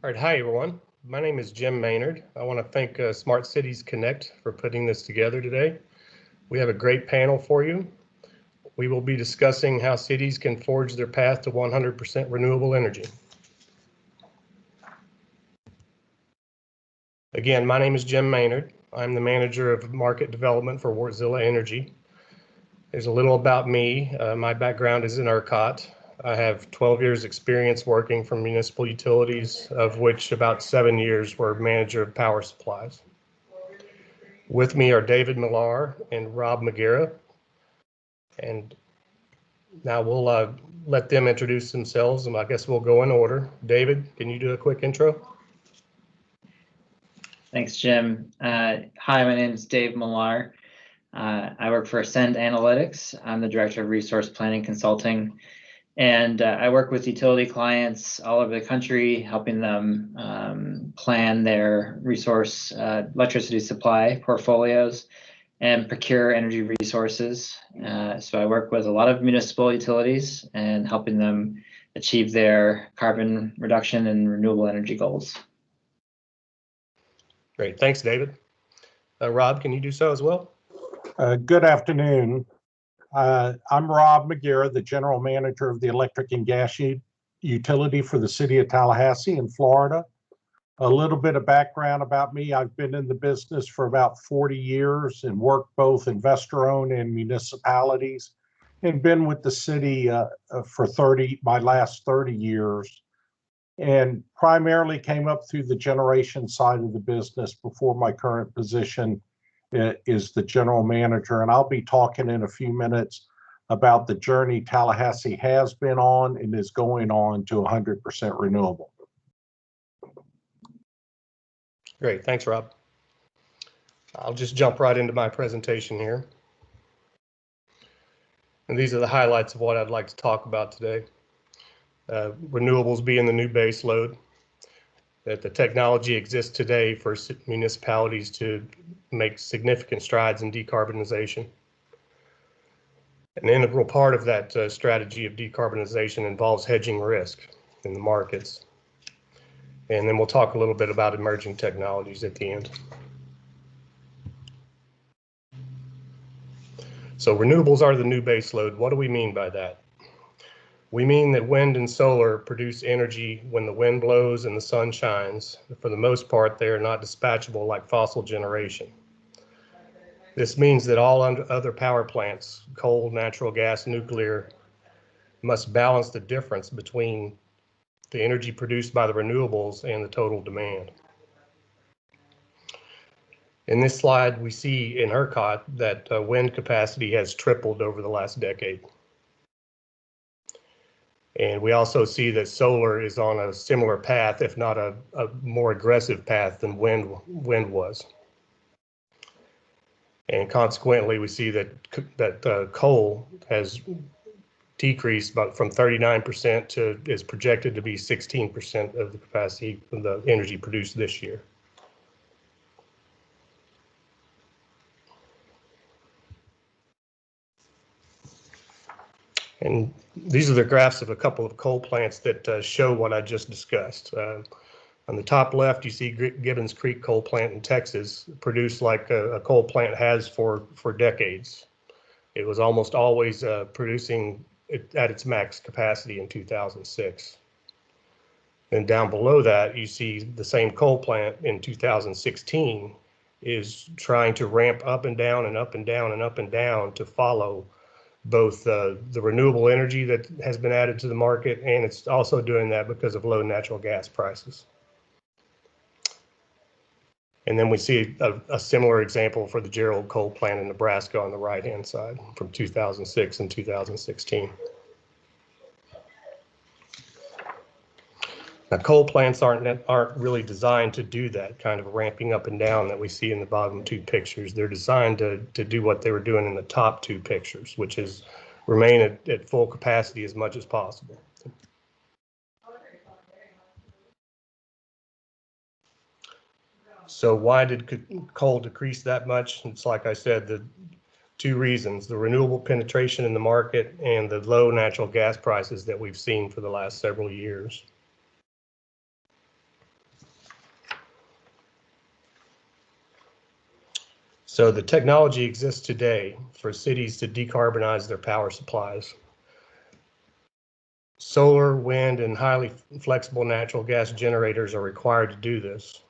All right, hi everyone. My name is Jim Maynard. I want to thank Smart Cities Connect for putting this together today. We have a great panel for you. We will be discussing how cities can forge their path to 100% renewable energy. Again, my name is Jim Maynard. I'm the manager of market development for Wärtsilä Energy. There's a little about me. My background is in ERCOT. I have 12 years experience working for municipal utilities, of which about 7 years were manager of power supplies. With me are David Millar and Rob McGarrah. And now we'll let them introduce themselves, and I guess we'll go in order. David, can you do a quick intro? Thanks, Jim. Hi, my name is Dave Millar. I work for Ascend Analytics. I'm the Director of Resource Planning Consulting. And I work with utility clients all over the country, helping them plan their resource electricity supply portfolios and procure energy resources. So I work with a lot of municipal utilities and helping them achieve their carbon reduction and renewable energy goals. Great, thanks, David. Rob, can you do so as well? Good afternoon. I'm Rob McGarrett, the General Manager of the Electric and Gas Utility for the City of Tallahassee in Florida. A little bit of background about me. I've been in the business for about 40 years and worked both investor-owned and municipalities, and been with the city for my last 30 years, and primarily came up through the generation side of the business before my current position is the general manager. And I'll be talking in a few minutes about the journey Tallahassee has been on and is going on to 100% renewable. Great, thanks, Rob. I'll just jump right into my presentation here. And these are the highlights of what I'd like to talk about today. Renewables being the new base load, that the technology exists today for municipalities to make significant strides in decarbonization. An integral part of that strategy of decarbonization involves hedging risk in the markets. And then we'll talk a little bit about emerging technologies at the end. So renewables are the new base load. What do we mean by that? We mean that wind and solar produce energy when the wind blows and the sun shines. For the most part, they are not dispatchable like fossil generation. This means that all other power plants, coal, natural gas, nuclear, must balance the difference between the energy produced by the renewables and the total demand. In this slide, we see in ERCOT that wind capacity has tripled over the last decade. And we also see that solar is on a similar path, if not a more aggressive path than wind was. And consequently, we see that coal has decreased from 39% to is projected to be 16% of the capacity of the energy produced this year. And these are the graphs of a couple of coal plants that show what I just discussed. On the top left, you see Gibbons Creek coal plant in Texas, produced like a coal plant has for decades. It was almost always producing at its max capacity in 2006. And down below that, you see the same coal plant in 2016 is trying to ramp up and down and up and down and up and down to follow both the renewable energy that has been added to the market, and it's also doing that because of low natural gas prices. And then we see a similar example for the Gerald coal plant in Nebraska on the right-hand side from 2006 and 2016. Now, coal plants aren't really designed to do that kind of ramping up and down that we see in the bottom two pictures. They're designed to do what they were doing in the top two pictures, which is remain at full capacity as much as possible. So why did coal decrease that much? It's like I said, the two reasons: the renewable penetration in the market and the low natural gas prices that we've seen for the last several years. So the technology exists today for cities to decarbonize their power supplies. Solar, wind, and highly flexible natural gas generators are required to do this.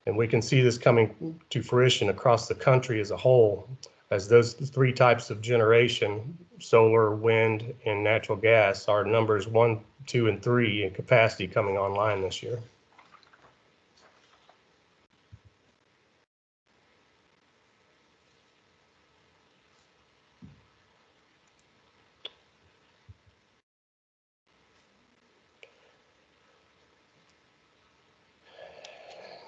And we can see this coming to fruition across the country as a whole, as those three types of generation, solar, wind, and natural gas, are numbers 1, 2, and 3 in capacity coming online this year.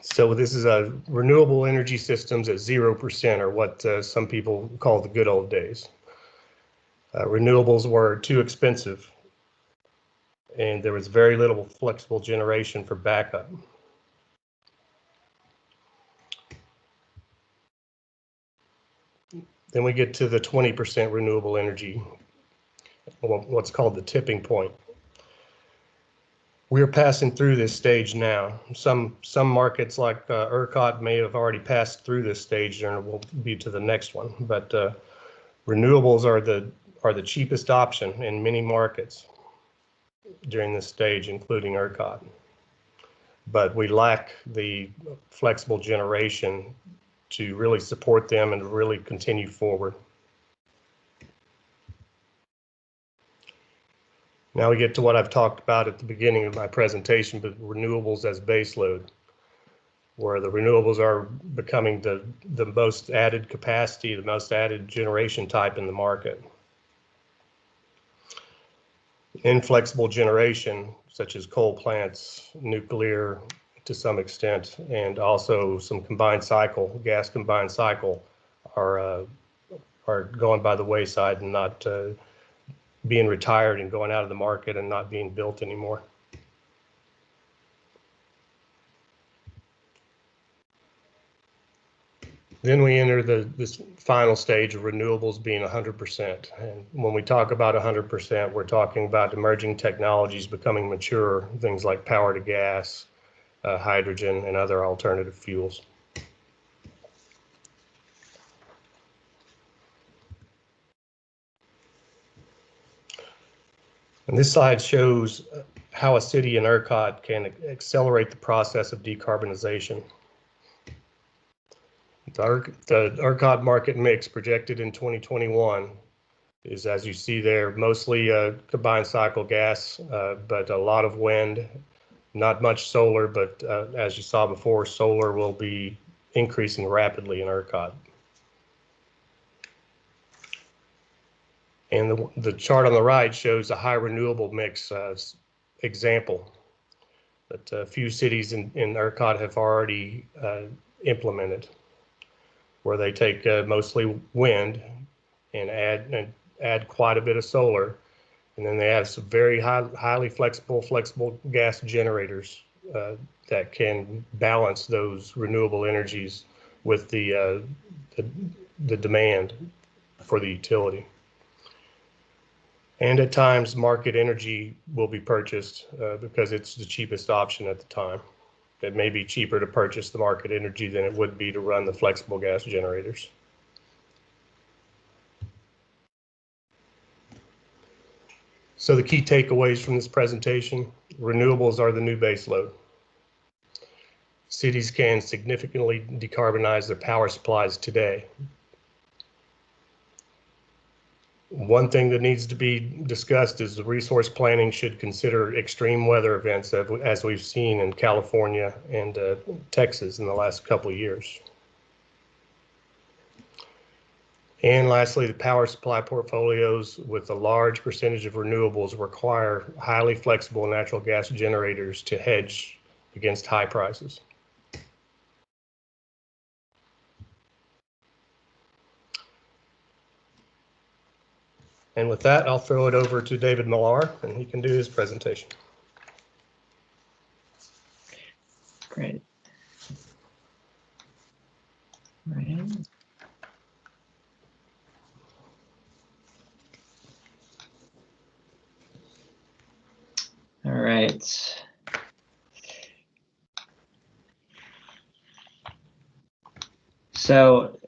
So this is a renewable energy systems at 0%, or what some people call the good old days. Renewables were too expensive, and there was very little flexible generation for backup. Then we get to the 20% renewable energy, what's called the tipping point. We're passing through this stage now. Some markets like ERCOT may have already passed through this stage, and we'll be to the next one. But renewables are the cheapest option in many markets during this stage, including ERCOT. But we lack the flexible generation to really support them and really continue forward. Now we get to what I've talked about at the beginning of my presentation, but renewables as baseload, where the renewables are becoming the most added capacity, the most added generation type in the market. Inflexible generation, such as coal plants, nuclear to some extent, and also some combined cycle, gas combined cycle, are going by the wayside and not being retired and going out of the market and not being built anymore. Then we enter this final stage of renewables being 100%. And when we talk about 100%, we're talking about emerging technologies becoming mature, things like power to gas, hydrogen, and other alternative fuels. And this slide shows how a city in ERCOT can accelerate the process of decarbonization. The ERCOT market mix projected in 2021 is, as you see there, mostly combined cycle gas, but a lot of wind, not much solar, but as you saw before, solar will be increasing rapidly in ERCOT. And the chart on the right shows a high renewable mix example that a few cities in ERCOT have already implemented, where they take mostly wind and add quite a bit of solar, and then they have some very highly flexible gas generators that can balance those renewable energies with the demand for the utility. And at times, market energy will be purchased because it's the cheapest option at the time. It may be cheaper to purchase the market energy than it would be to run the flexible gas generators. So the key takeaways from this presentation: renewables are the new baseload. Cities can significantly decarbonize their power supplies today. One thing that needs to be discussed is the resource planning should consider extreme weather events as we've seen in California and Texas in the last couple of years. And lastly, the power supply portfolios with a large percentage of renewables require highly flexible natural gas generators to hedge against high prices. And with that, I'll throw it over to David Millar, and he can do his presentation. Great. Right. All right. So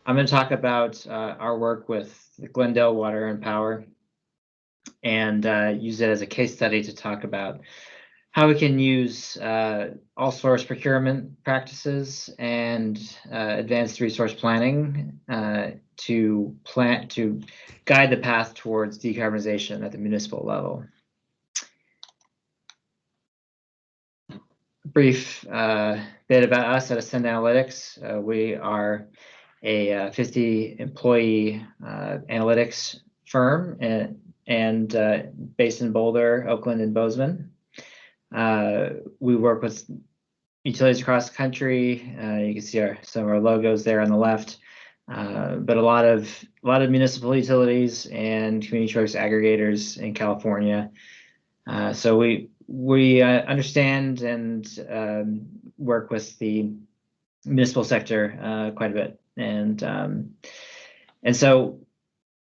I'm going to talk about our work with the Glendale Water and Power and use it as a case study to talk about how we can use all source procurement practices and advanced resource planning to guide the path towards decarbonization at the municipal level. Brief bit about us at Ascend Analytics. We are a 50 employee analytics firm and based in Boulder, Oakland, and Bozeman. We work with utilities across the country. You can see some of our logos there on the left, but a lot of municipal utilities and community choice aggregators in California. So we understand and work with the municipal sector quite a bit, and so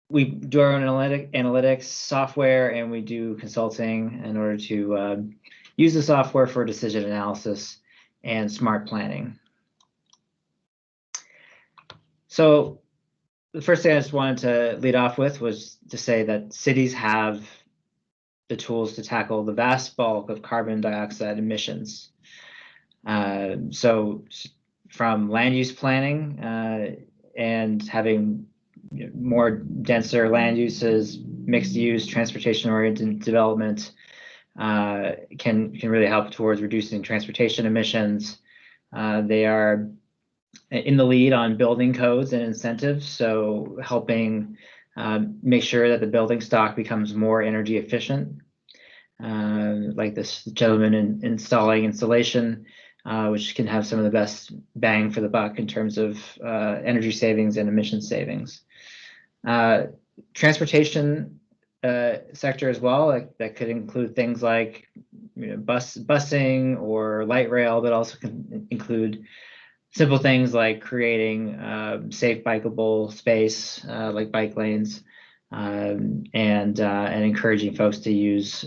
we do our own analytics software, and we do consulting in order to use the software for decision analysis and smart planning. So the first thing I just wanted to lead off with was to say that cities have the tools to tackle the vast bulk of carbon dioxide emissions. So from land use planning and having more denser land uses, mixed use, transportation-oriented development can really help towards reducing transportation emissions. They are in the lead on building codes and incentives, so helping make sure that the building stock becomes more energy efficient. Like this gentleman installing insulation, which can have some of the best bang for the buck in terms of energy savings and emission savings. Transportation sector as well, that could include things like busing or light rail, but also can include simple things like creating safe bikeable space like bike lanes, and encouraging folks to use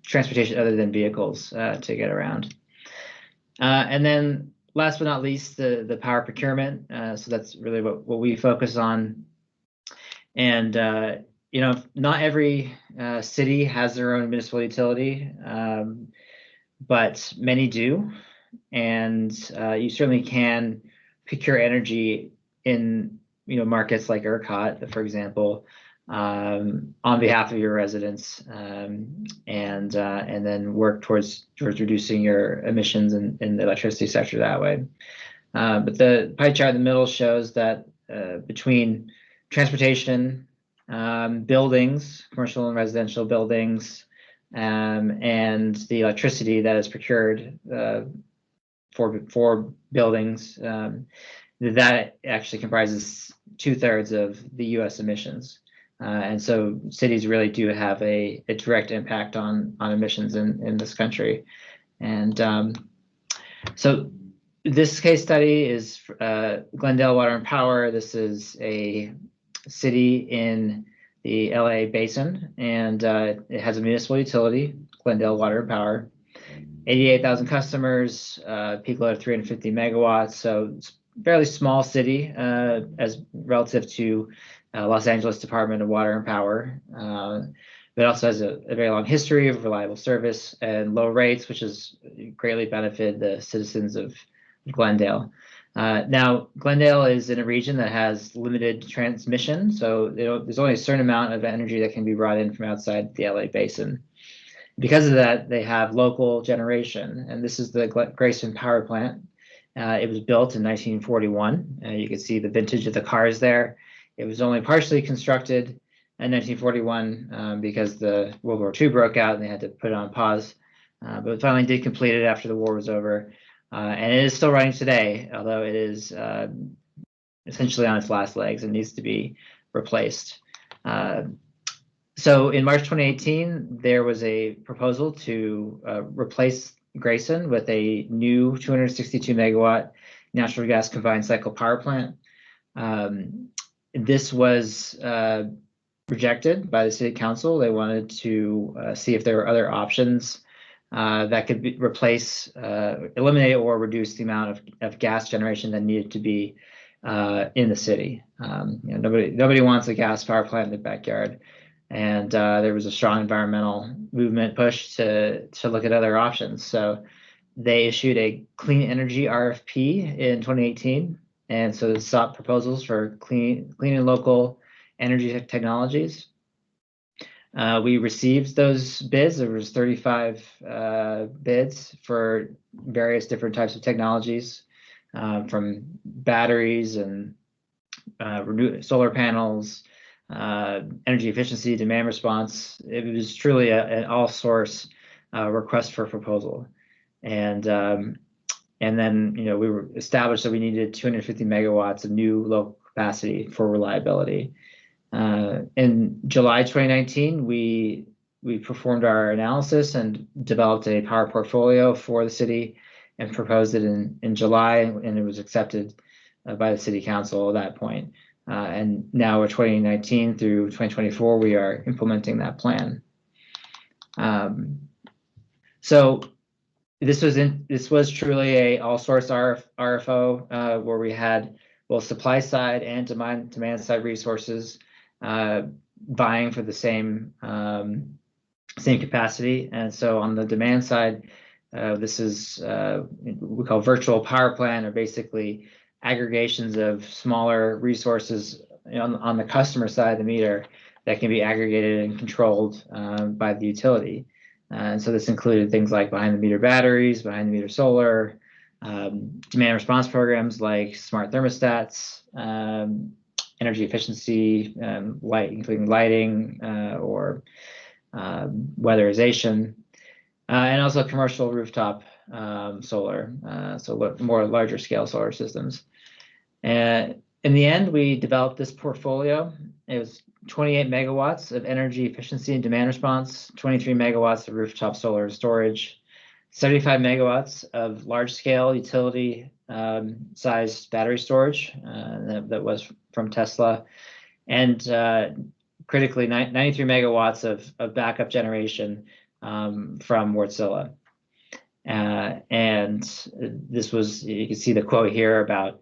transportation other than vehicles to get around. And then last but not least, the power procurement. So that's really what we focus on. And not every city has their own municipal utility, but many do. And you certainly can procure energy in markets like ERCOT, for example, on behalf of your residents, and then work towards reducing your emissions in the electricity sector that way. But the pie chart in the middle shows that between transportation, buildings, commercial and residential buildings, and the electricity that is procured for buildings, that actually comprises 2/3 of the U.S. emissions. And so cities really do have a direct impact on emissions in this country. And so this case study is Glendale Water and Power. This is a city in the LA basin, and it has a municipal utility, Glendale Water and Power, 88,000 customers, peak load of 350 megawatts. So it's a fairly small city as relative to Los Angeles Department of Water and Power, but also has a very long history of reliable service and low rates, which has greatly benefited the citizens of Glendale. Now, Glendale is in a region that has limited transmission, so there's only a certain amount of energy that can be brought in from outside the LA basin. Because of that, they have local generation, and this is the Grayson power plant. It was built in 1941. You can see the vintage of the cars there. It was only partially constructed in 1941 because the World War II broke out and they had to put it on pause. But finally did complete it after the war was over. And it is still running today, although it is essentially on its last legs and needs to be replaced. So in March 2018, there was a proposal to replace Grayson with a new 262 megawatt natural gas combined cycle power plant. This was rejected by the city council. They wanted to see if there were other options that could replace, eliminate, or reduce the amount of gas generation that needed to be in the city. Nobody wants a gas power plant in their backyard, and there was a strong environmental movement push to look at other options. So they issued a clean energy RFP in 2018, and so they sought proposals for clean and local energy technologies. We received those bids. There was 35 bids for various different types of technologies, from batteries and solar panels, energy efficiency, demand response. It was truly an all-source request for proposal. And then we were established that we needed 250 megawatts of new low capacity for reliability. In July 2019, we performed our analysis and developed a power portfolio for the city and proposed it in July, and it was accepted by the city council at that point. And now we're 2019 through 2024, we are implementing that plan. So this was truly a all-source RFO where we had both supply side and demand side resources vying for the same capacity. And so on the demand side, this is what we call virtual power plant, or basically aggregations of smaller resources on the customer side of the meter that can be aggregated and controlled by the utility. And so this included things like behind the meter batteries, behind the meter solar, demand response programs like smart thermostats, energy efficiency, including lighting or weatherization, and also commercial rooftop solar, so more larger scale solar systems. And in the end, we developed this portfolio. It was 28 megawatts of energy efficiency and demand response, 23 megawatts of rooftop solar storage, 75 megawatts of large-scale utility sized battery storage that was from Tesla, and critically 93 megawatts of backup generation from Wärtsilä. And this was, you can see the quote here about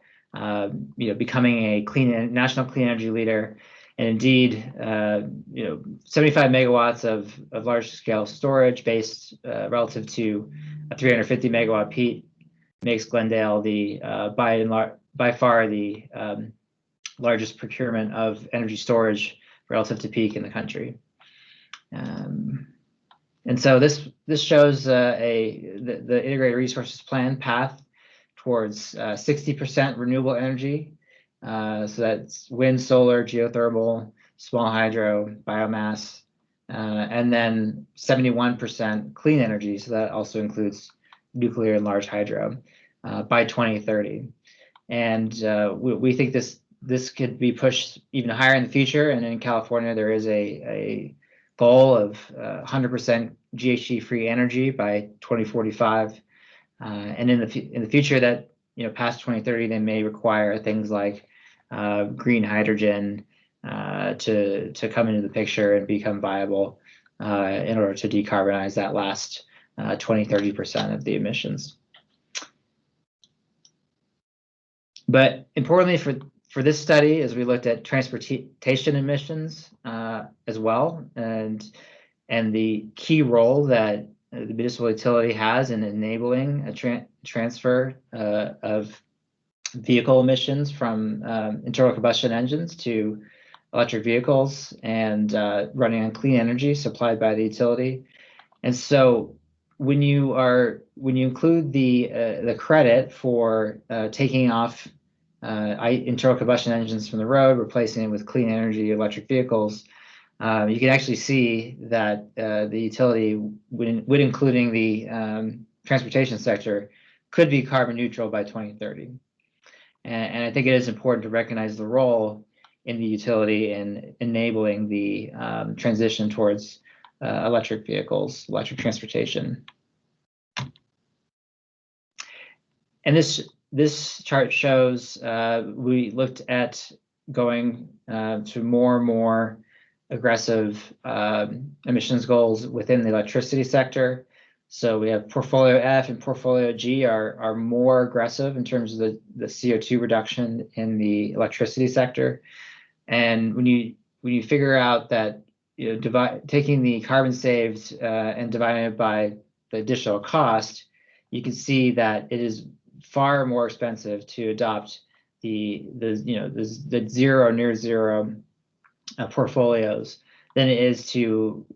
becoming a national clean energy leader. And indeed, 75 megawatts of large-scale storage based relative to a 350 megawatt peak makes Glendale the by far the largest procurement of energy storage relative to peak in the country. And so this shows the integrated resources plan path towards 60% renewable energy. So that's wind, solar, geothermal, small hydro, biomass, and then 71% clean energy. So that also includes nuclear and large hydro by 2030. And we think this could be pushed even higher in the future. And in California, there is a goal of 100% GHG-free energy by 2045. And in the future, that past 2030, they may require things like green hydrogen to come into the picture and become viable in order to decarbonize that last 20-30% of the emissions. But importantly for this study, as we looked at transportation emissions as well, and the key role that the municipal utility has in enabling a transfer of vehicle emissions from internal combustion engines to electric vehicles and running on clean energy supplied by the utility. And so when you include the credit for taking off internal combustion engines from the road, replacing it with clean energy electric vehicles, you can actually see that the utility, when including the transportation sector, could be carbon neutral by 2030. And I think it is important to recognize the role in the utility in enabling the transition towards electric vehicles, electric transportation. And this chart shows we looked at going to more and more aggressive emissions goals within the electricity sector. So we have portfolio F and portfolio G are more aggressive in terms of the CO2 reduction in the electricity sector. And when you figure out that taking the carbon saved and dividing it by the additional cost, you can see that it is far more expensive to adopt the zero, near zero portfolios than it is to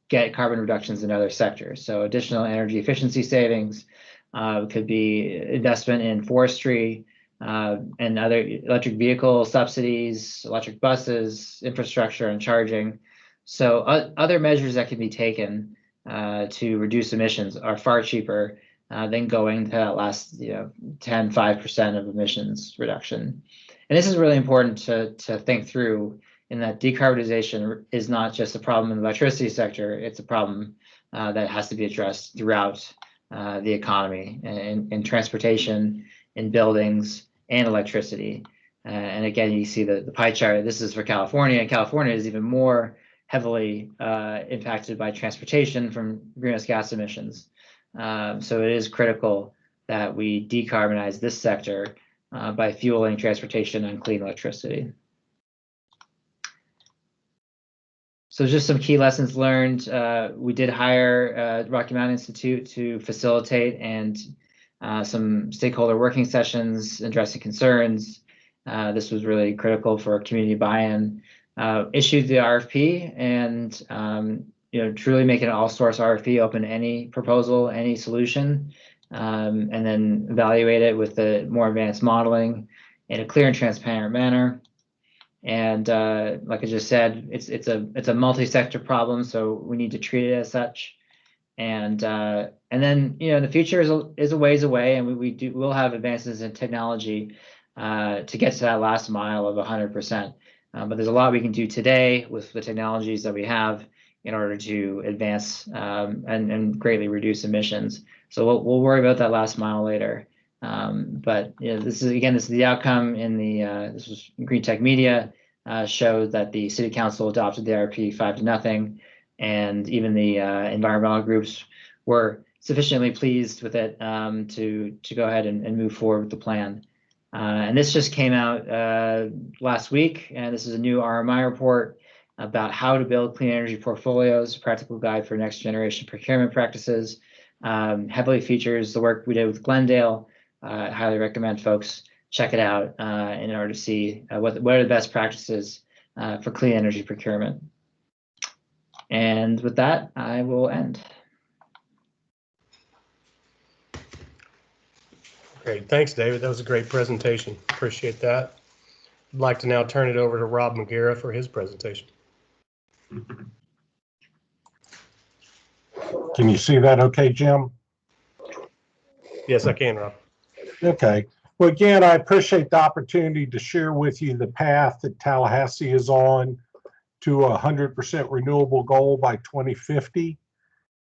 get carbon reductions in other sectors. So additional energy efficiency savings could be investment in forestry and other electric vehicle subsidies, electric buses, infrastructure and charging. So other measures that can be taken to reduce emissions are far cheaper than going to that last 5% of emissions reduction. And this is really important to think through, in that decarbonization is not just a problem in the electricity sector, it's a problem that has to be addressed throughout the economy, in transportation, in buildings, and electricity. And again, you see the pie chart. This is for California, and California is even more heavily impacted by transportation from greenhouse gas emissions. So it is critical that we decarbonize this sector by fueling transportation and clean electricity. So just some key lessons learned. We did hire Rocky Mountain Institute to facilitate and some stakeholder working sessions addressing concerns. This was really critical for community buy-in. Issued the RFP and truly make it an all-source RFP, open to any proposal, any solution, and then evaluate it with the more advanced modeling in a clear and transparent manner. And like I just said, it's a multi-sector problem, so we need to treat it as such. And then the future is a ways away, and we'll have advances in technology to get to that last mile of 100%. But there's a lot we can do today with the technologies that we have in order to advance and greatly reduce emissions. So we'll worry about that last mile later. But this is the outcome in this was Green Tech Media showed that the City Council adopted the RFP 5-0, and even the environmental groups were sufficiently pleased with it to go ahead and move forward with the plan. And this just came out last week, and this is a new RMI report about how to build clean energy portfolios, a practical guide for next generation procurement practices. Heavily features the work we did with Glendale. I highly recommend folks check it out in order to see what are the best practices for clean energy procurement. And with that, I will end. Great, thanks, David. That was a great presentation. Appreciate that. I'd like to now turn it over to Rob McGarrah for his presentation. Can you see that okay, Jim? Yes, I can, Rob. Okay. Well, again, I appreciate the opportunity to share with you the path that Tallahassee is on to a 100% renewable goal by 2050.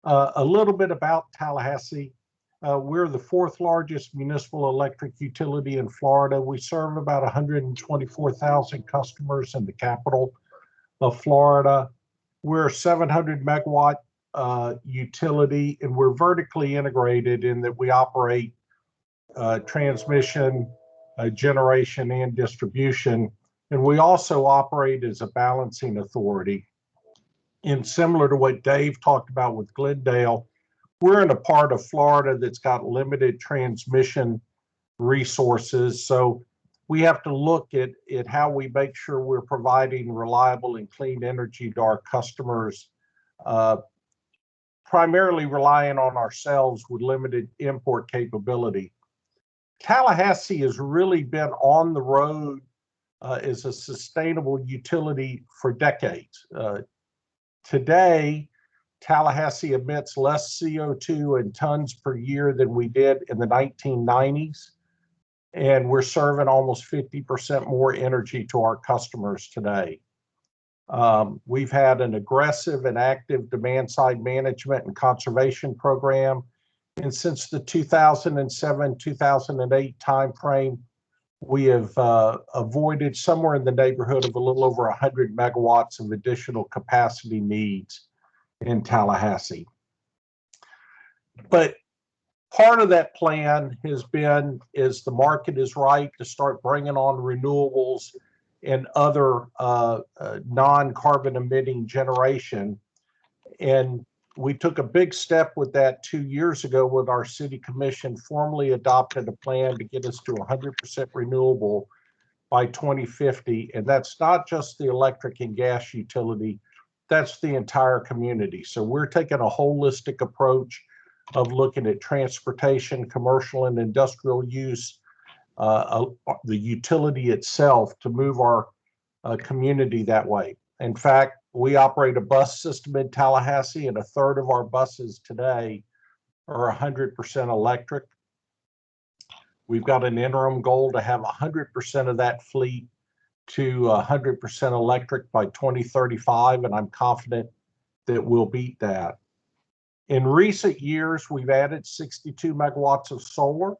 A little bit about Tallahassee. We're the 4th largest municipal electric utility in Florida. We serve about 124,000 customers in the capital of Florida. We're a 700 megawatt utility, and we're vertically integrated in that we operate transmission, generation, and distribution. And we also operate as a balancing authority. And similar to what Dave talked about with Glendale, we're in a part of Florida that's got limited transmission resources. So we have to look at how we make sure we're providing reliable and clean energy to our customers, primarily relying on ourselves with limited import capability. Tallahassee has really been on the road as a sustainable utility for decades. Today, Tallahassee emits less CO2 in tons per year than we did in the 1990s, and we're serving almost 50% more energy to our customers today. We've had an aggressive and active demand-side management and conservation program, and since the 2007-2008 timeframe, we have avoided somewhere in the neighborhood of a little over 100 megawatts of additional capacity needs in Tallahassee. But part of that plan has been, is the market is right to start bringing on renewables and other non-carbon emitting generation. And we took a big step with that 2 years ago when our city commission formally adopted a plan to get us to 100% renewable by 2050. And that's not just the electric and gas utility, that's the entire community. So we're taking a holistic approach of looking at transportation, commercial and industrial use, the utility itself to move our community that way. In fact, we operate a bus system in Tallahassee, and a third of our buses today are 100% electric. We've got an interim goal to have 100% of that fleet to 100% electric by 2035, and I'm confident that we'll beat that. In recent years, we've added 62 megawatts of solar.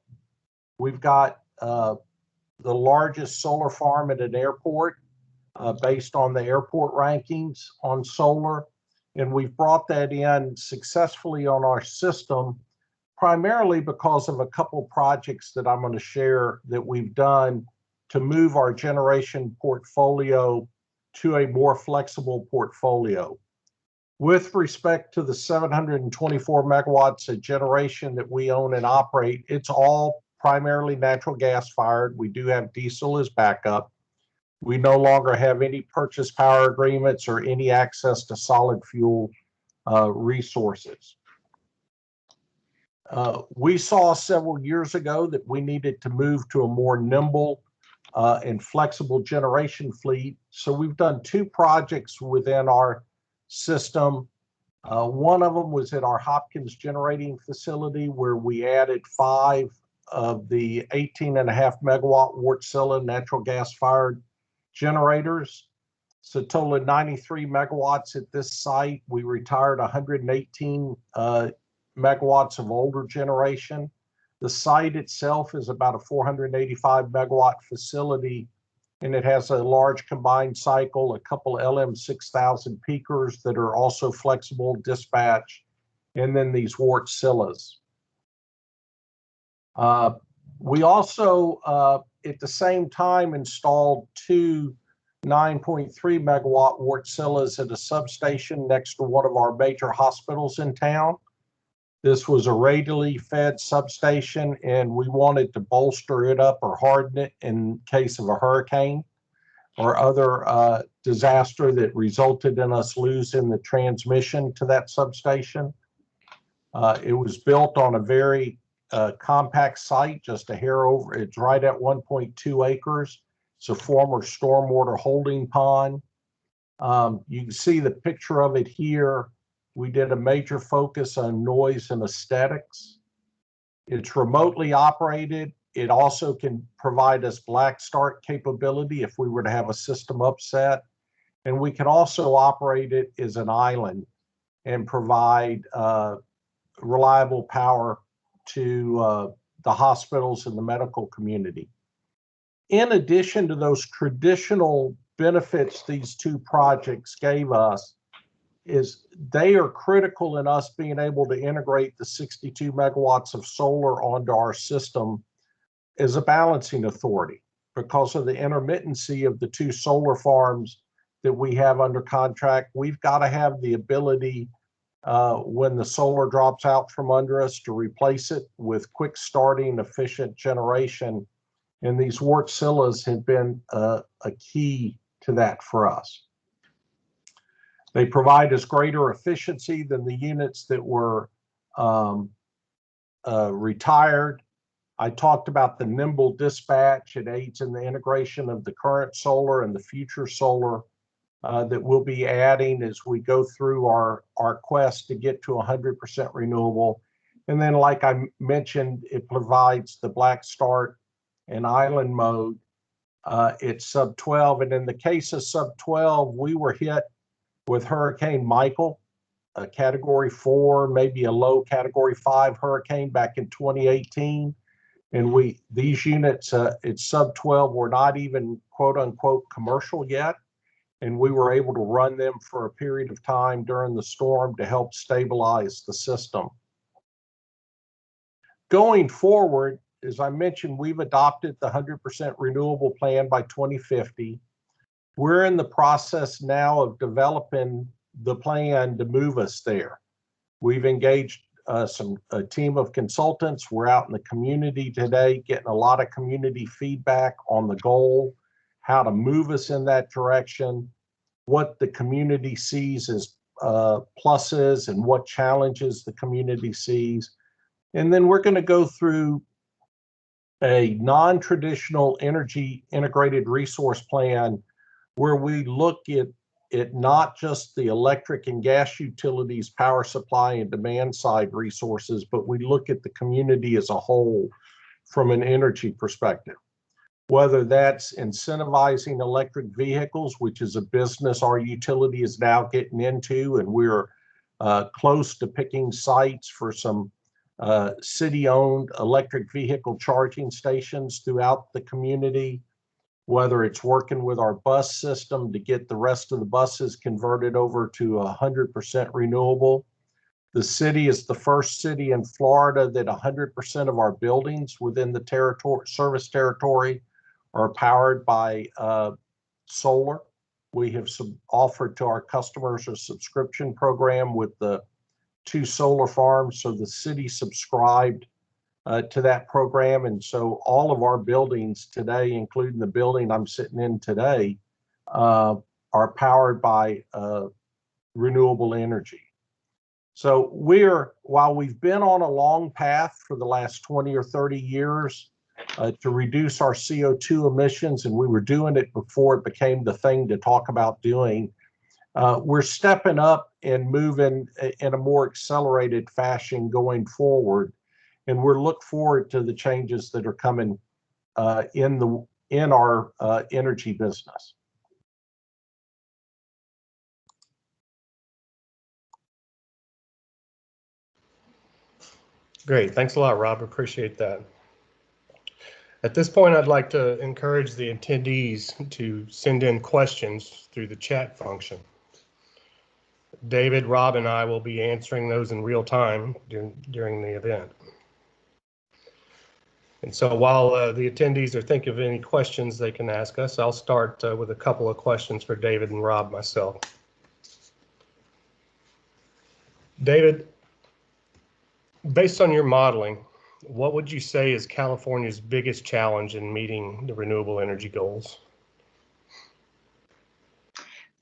We've got the largest solar farm at an airport based on the airport rankings on solar. And we've brought that in successfully on our system, primarily because of a couple projects that I'm going to share that we've done to move our generation portfolio to a more flexible portfolio. With respect to the 724 megawatts of generation that we own and operate, it's all primarily natural gas fired. We do have diesel as backup. We no longer have any purchase power agreements or any access to solid fuel resources. We saw several years ago that we needed to move to a more nimble and flexible generation fleet. So we've done two projects within our system. One of them was at our Hopkins generating facility, where we added 5 of the 18.5 megawatt Wärtsilä natural gas fired generators. So total of 93 megawatts at this site. We retired 118 megawatts of older generation. The site itself is about a 485 megawatt facility, and it has a large combined cycle, a couple LM6000 peakers that are also flexible dispatch, and then these Wärtsiläs. We also, at the same time, installed 2 9.3 megawatt Wärtsiläs at a substation next to one of our major hospitals in town. This was a radially fed substation, and we wanted to bolster it up or harden it in case of a hurricane or other disaster that resulted in us losing the transmission to that substation. It was built on a very compact site, just a hair over. It's right at 1.2 acres. It's a former stormwater holding pond. You can see the picture of it here. We did a major focus on noise and aesthetics. It's remotely operated. It also can provide us black start capability if we were to have a system upset. And we can also operate it as an island and provide reliable power to the hospitals and the medical community. In addition to those traditional benefits these two projects gave us, is they are critical in us being able to integrate the 62 megawatts of solar onto our system as a balancing authority because of the intermittency of the 2 solar farms that we have under contract. We've got to have the ability when the solar drops out from under us to replace it with quick starting, efficient generation. And these Wärtsiläs have been a key to that for us. They provide us greater efficiency than the units that were retired. I talked about the nimble dispatch. It aids in the integration of the current solar and the future solar that we'll be adding as we go through our quest to get to 100% renewable. And then, like I mentioned, it provides the black start and island mode. It's sub 12. And in the case of sub 12, we were hit with Hurricane Michael, a category 4, maybe a low category 5 hurricane back in 2018. And these units at sub 12 were not even quote unquote commercial yet. And we were able to run them for a period of time during the storm to help stabilize the system. going forward, as I mentioned, we've adopted the 100% renewable plan by 2050. We're in the process now of developing the plan to move us there. We've engaged a team of consultants. We're out in the community today, getting a lot of community feedback on the goal, how to move us in that direction, what the community sees as pluses and what challenges the community sees. And then we're going to go through a non-traditional energy integrated resource plan where we look at not just the electric and gas utilities, power supply and demand side resources, but we look at the community as a whole from an energy perspective. Whether that's incentivizing electric vehicles, which is a business our utility is now getting into, and we're close to picking sites for some city-owned electric vehicle charging stations throughout the community, whether it's working with our bus system to get the rest of the buses converted over to 100% renewable. The city is the first city in Florida that 100% of our buildings within the service territory are powered by solar. We have offered to our customers a subscription program with the 2 solar farms, so the city subscribed to that program. And so all of our buildings today, including the building I'm sitting in today, are powered by renewable energy. So while we've been on a long path for the last 20 or 30 years to reduce our CO2 emissions, and we were doing it before it became the thing to talk about doing, we're stepping up and moving in a more accelerated fashion going forward. And we're looking forward to the changes that are coming in our energy business. Great. Thanks a lot, Rob. Appreciate that. At this point, I'd like to encourage the attendees to send in questions through the chat function. David, Rob, and I will be answering those in real time during the event. And so while the attendees are thinking of any questions they can ask us, I'll start with a couple of questions for David and Rob myself. David, based on your modeling, what would you say is California's biggest challenge in meeting the renewable energy goals?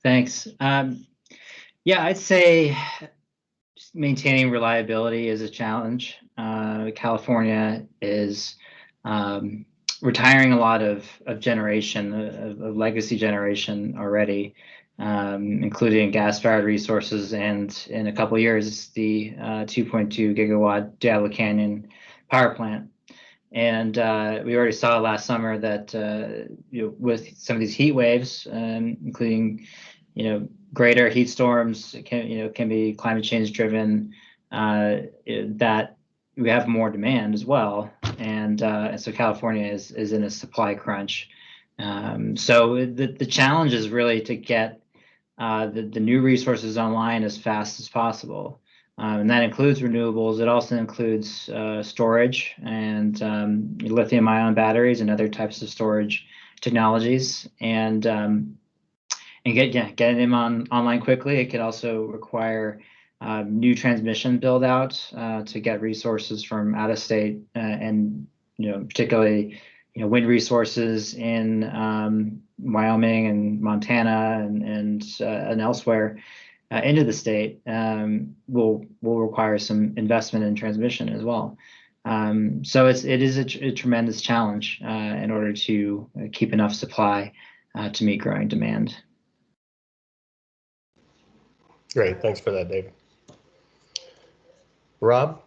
Thanks. Yeah, I'd say just maintaining reliability is a challenge. California is retiring a lot of generation, of legacy generation already, including gas-fired resources, and in a couple of years, the 2.2 gigawatt Diablo Canyon power plant. And we already saw last summer that with some of these heat waves, including greater heat storms, can be climate change driven, that we have more demand as well, and so California is in a supply crunch. So the challenge is really to get the new resources online as fast as possible, and that includes renewables. It also includes storage and lithium-ion batteries and other types of storage technologies, and getting them online quickly. It could also require new transmission build out to get resources from out of state, and particularly wind resources in Wyoming and Montana and elsewhere into the state will require some investment in transmission as well. So it is a tremendous challenge in order to keep enough supply to meet growing demand. Great, thanks for that, David. Rob,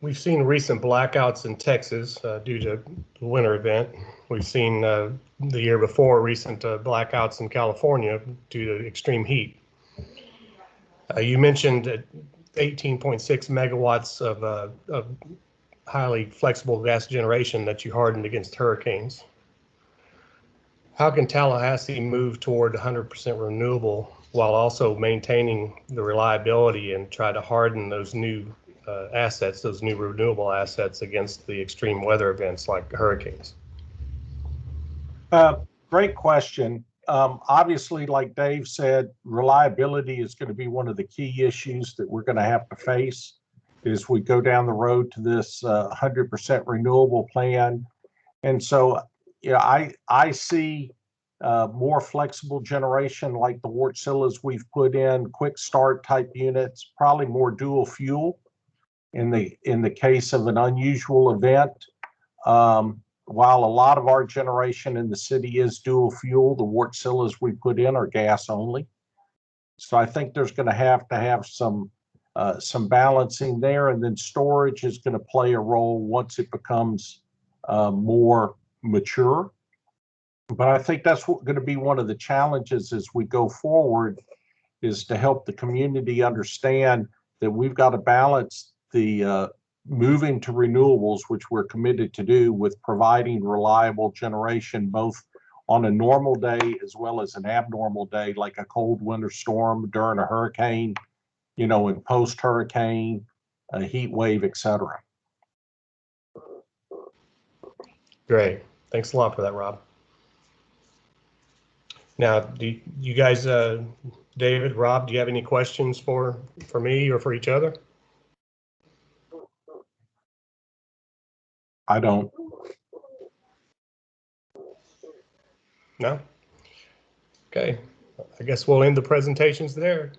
we've seen recent blackouts in Texas due to the winter event. We've seen the year before recent blackouts in California due to extreme heat. You mentioned 18.6 megawatts of highly flexible gas generation that you hardened against hurricanes. How can Tallahassee move toward 100% renewable while also maintaining the reliability and try to harden those new assets, those new renewable assets, against the extreme weather events like hurricanes? Great question. Obviously, like Dave said, reliability is going to be one of the key issues that we're going to have to face as we go down the road to this 100% renewable plan. And so, yeah, I see more flexible generation like the Wärtsiläs we've put in, quick start type units, probably more dual fuel in the case of an unusual event. While a lot of our generation in the city is dual fuel, the Wärtsiläs we put in are gas only. So I think there's going to have some balancing there, and then storage is going to play a role once it becomes more mature. But I think that's going to be one of the challenges as we go forward, is to help the community understand that we've got to balance the moving to renewables, which we're committed to do, with providing reliable generation, both on a normal day as well as an abnormal day, like a cold winter storm, during a hurricane, and post-hurricane, a heat wave, etc. Great. Thanks a lot for that, Rob. Now, do you guys, David, Rob, do you have any questions for me or for each other? I don't. No? Okay. I guess we'll end the presentations there.